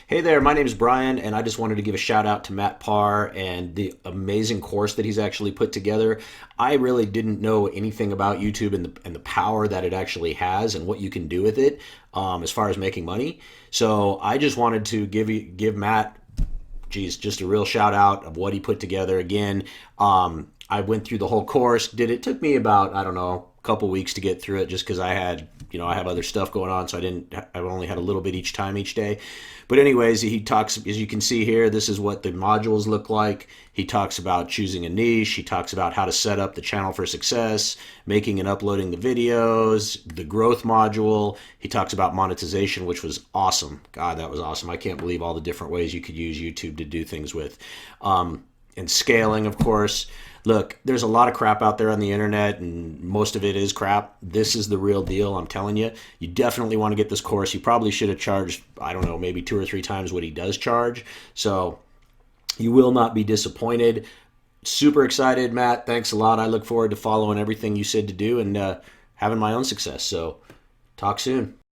Hey there, my name is Brian, and I just wanted to give a shout out to Matt Parr and the amazing course that he's actually put together. I really didn't know anything about YouTube and the power that it actually has and what you can do with it as far as making money. So I just wanted to give Matt, geez, just a real shout out of what he put together. Again, I went through the whole course. It took me about, I don't know, a couple weeks to get through it, just because I have other stuff going on, so I only had a little bit each day. But anyways, he talks, as you can see here, this is what the modules look like. He talks about choosing a niche. He talks about how to set up the channel for success, making and uploading the videos, the growth module. He talks about monetization, which was awesome. God, that was awesome. I can't believe all the different ways you could use YouTube to do things with. And scaling, of course. Look, there's a lot of crap out there on the internet, and most of it is crap. This is the real deal, I'm telling you. You definitely want to get this course. You probably should have charged, I don't know, maybe 2 or 3 times what he does charge. So you will not be disappointed. Super excited, Matt. Thanks a lot. I look forward to following everything you said to do and having my own success. So talk soon.